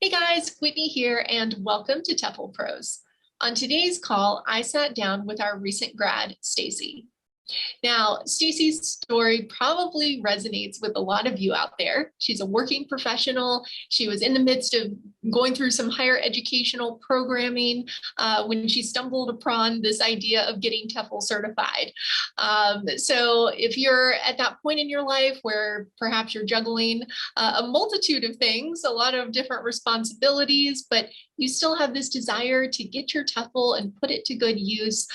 Hey guys, Whitney here and welcome to TEFLPros. On today's call, I sat down with our recent grad, Stacie. Now, Stacey's story probably resonates with a lot of you out there. She's a working professional. She was in the midst of going through some higher educational programming when she stumbled upon this idea of getting TEFL certified. So if you're at that point in your life where perhaps you're juggling a multitude of things, a lot of different responsibilities, but you still have this desire to get your TEFL and put it to good use,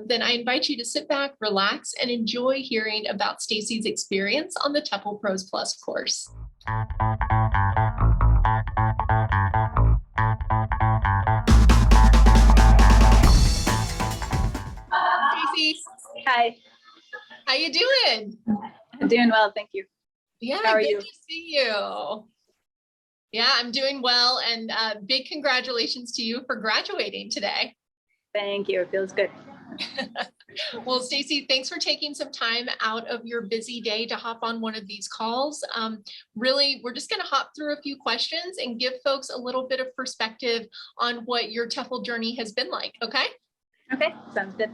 then I invite you to sit back, relax, and enjoy hearing about Stacey's experience on the TEFLPros Plus course. Stacey. Hi. How you doing? I'm doing well, thank you. Yeah, how are good you? to see you. Yeah, I'm doing well, and big congratulations to you for graduating today. Thank you. It feels good. Well, Stacie, thanks for taking some time out of your busy day to hop on one of these calls. Really, we're just going to hop through a few questions and give folks a little bit of perspective on what your TEFL journey has been like, okay? Okay, sounds good.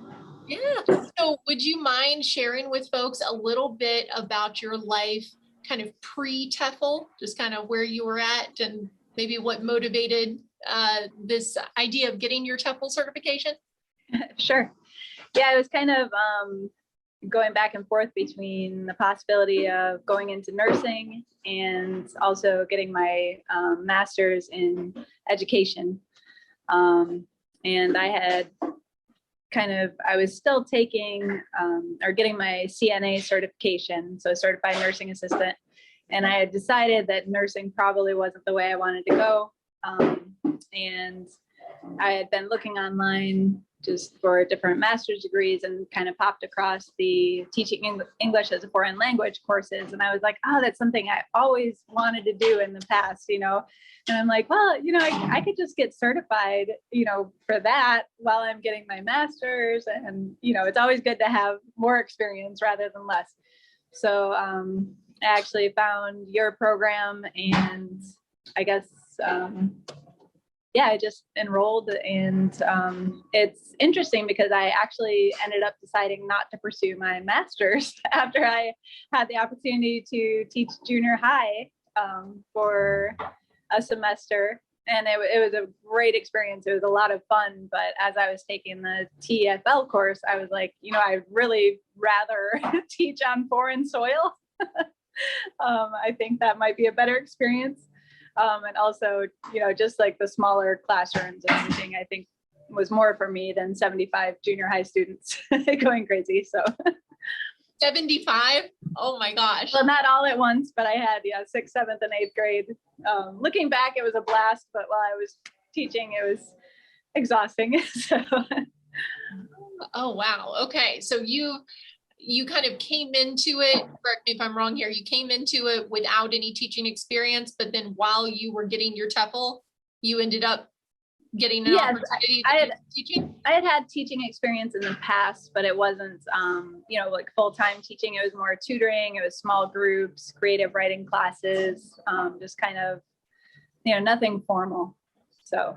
Yeah. So would you mind sharing with folks a little bit about your life kind of pre-TEFL, just kind of where you were at and maybe what motivated this idea of getting your TEFL certification? Sure. Yeah, I was kind of going back and forth between the possibility of going into nursing and also getting my master's in education. And I was still taking or getting my CNA certification, so certified nursing assistant. And I had decided that nursing probably wasn't the way I wanted to go. And I had been looking online just for different master's degrees and kind of popped across the teaching English as a foreign language courses. And I was like, oh, that's something I always wanted to do in the past, And I'm like, well, I could just get certified, for that while I'm getting my master's. And, it's always good to have more experience rather than less. So I actually found your program, and I guess, I just enrolled, and it's interesting because I actually ended up deciding not to pursue my master's after I had the opportunity to teach junior high for a semester. And it was a great experience. It was a lot of fun. But as I was taking the TEFL course, I was like, I'd really rather teach on foreign soil. I think that might be a better experience. And also, just like the smaller classrooms and everything, I think was more for me than 75 junior high students going crazy. So 75? Oh my gosh. Well, not all at once, but I had, 6th, 7th, and 8th grade. Looking back, it was a blast, but while I was teaching, it was exhausting. So. Oh, wow. Okay. So you kind of came into it, correct me if I'm wrong here, you came into it without any teaching experience, but then while you were getting your TEFL, you ended up getting an opportunity to do teaching? I had teaching experience in the past, but it wasn't, like full-time teaching. It was more tutoring. It was small groups, creative writing classes, just kind of, nothing formal. So.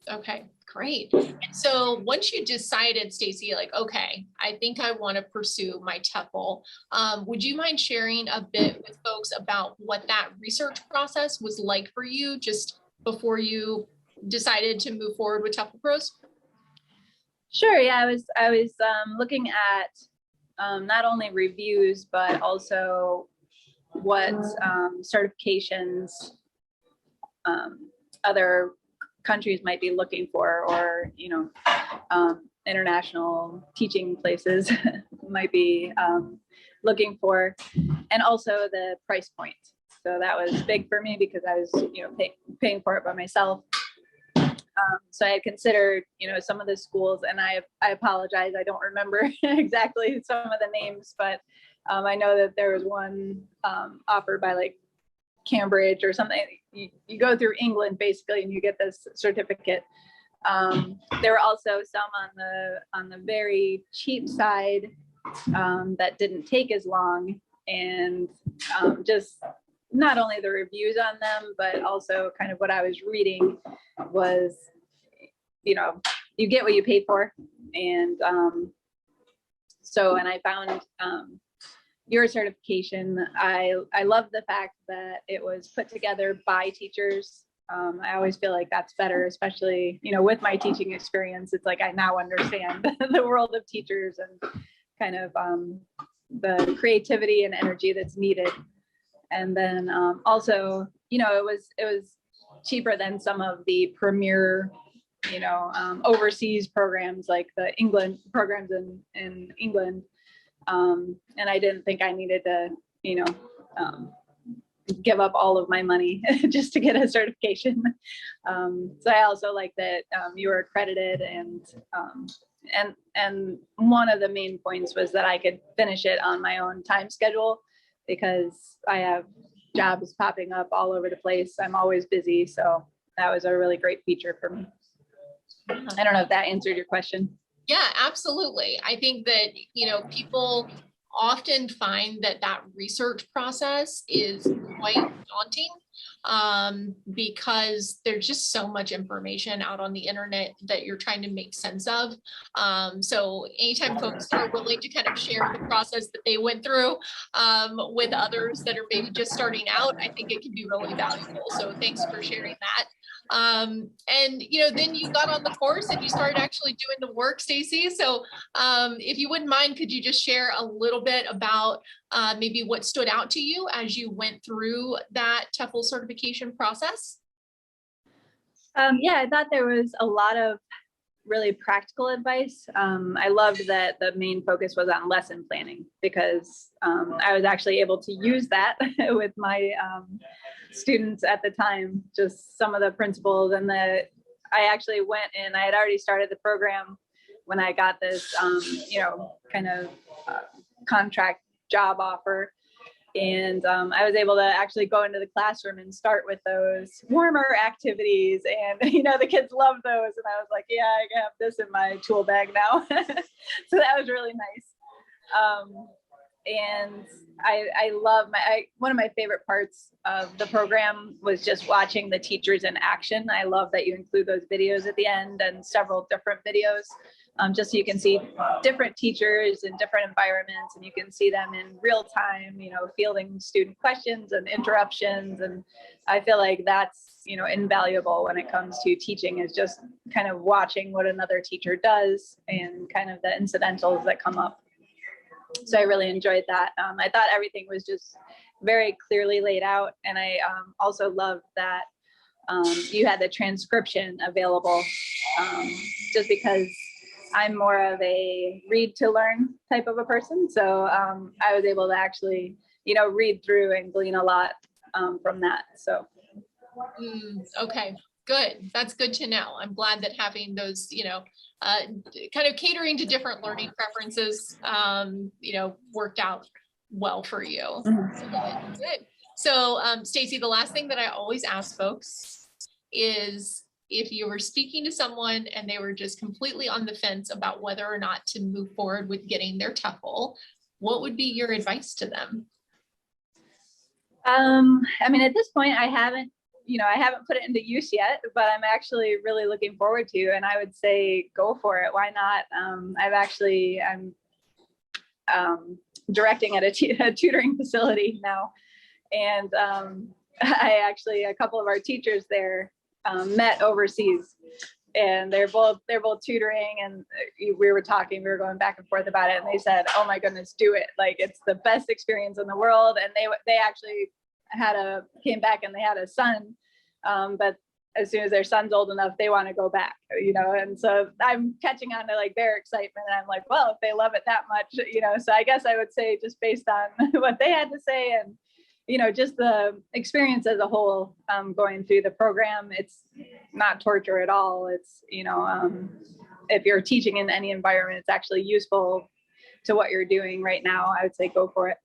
Okay. Great. And so once you decided, Stacie, like, okay, I think I want to pursue my TEFL, would you mind sharing a bit with folks about what that research process was like for you just before you decided to move forward with TEFLPros? Sure. Yeah, I was looking at not only reviews, but also what certifications other countries might be looking for, or international teaching places might be looking for, and also the price point. So that was big for me because I was paying for it by myself. So I had considered some of the schools, and I apologize, I don't remember exactly some of the names, but I know that there was one offered by like Cambridge or something. You go through England basically and you get this certificate. There were also some on the very cheap side that didn't take as long, and just not only the reviews on them, but also kind of what I was reading was, you know, you get what you pay for. And and I found your certification. I love the fact that it was put together by teachers. I always feel like that's better, especially, you know, with my teaching experience. It's like I now understand the world of teachers and kind of the creativity and energy that's needed. And then also, you know, it was cheaper than some of the premier, you know, overseas programs like the England programs in England. And I didn't think I needed to, you know, give up all of my money just to get a certification. So I also like that you were accredited, and one of the main points was that I could finish it on my own time schedule, because I have jobs popping up all over the place. I'm always busy. So that was a really great feature for me. I don't know if that answered your question. Yeah, absolutely. I think that, you know, people often find that that research process is quite daunting because there's just so much information out on the internet that you're trying to make sense of. So anytime folks are willing to kind of share the process that they went through with others that are maybe just starting out, I think it can be really valuable. So thanks for sharing that. And, you know, then you got on the course and you started actually doing the work, Stacie. So if you wouldn't mind, could you just share a little bit about maybe what stood out to you as you went through that TEFL certification process? Yeah, I thought there was a lot of really practical advice. I loved that the main focus was on lesson planning, because I was actually able to use that with my students at the time, just some of the principles. And I actually went and I had already started the program when I got this, you know, kind of contract job offer. And I was able to actually go into the classroom and start with those warmer activities. And, you know, the kids love those. And I was like, yeah, I have this in my tool bag now. So that was really nice. And I love one of my favorite parts of the program was just watching the teachers in action. I love that you include those videos at the end, and several different videos, just so you can see different teachers in different environments, and you can see them in real time, you know, fielding student questions and interruptions. And I feel like that's, you know, invaluable when it comes to teaching, is just kind of watching what another teacher does and kind of the incidentals that come up. So I really enjoyed that. I thought everything was just very clearly laid out. And I also loved that you had the transcription available, just because I'm more of a read to learn type of a person. So I was able to actually, you know, read through and glean a lot from that. So. Okay, good. That's good to know. I'm glad that having those, you know, kind of catering to different learning preferences, you know, worked out well for you. Mm-hmm. Good. So Stacie, the last thing that I always ask folks is, if you were speaking to someone and they were just completely on the fence about whether or not to move forward with getting their TEFL, what would be your advice to them? I mean, at this point, I haven't put it into use yet, but I'm actually really looking forward to, and I would say go for it. Why not? I'm directing at a tutoring facility now. And a couple of our teachers there met overseas, and they're both tutoring, and we were going back and forth about it, and they said, oh my goodness, do it. Like, it's the best experience in the world. And they actually came back and they had a son, but as soon as their son's old enough, they want to go back, you know. And so I'm catching on to like their excitement, and I'm like, well, if they love it that much, you know. So I guess I would say, just based on what they had to say, and, you know, just the experience as a whole, going through the program, it's not torture at all. It's, you know, if you're teaching in any environment, it's actually useful to what you're doing right now. I would say go for it.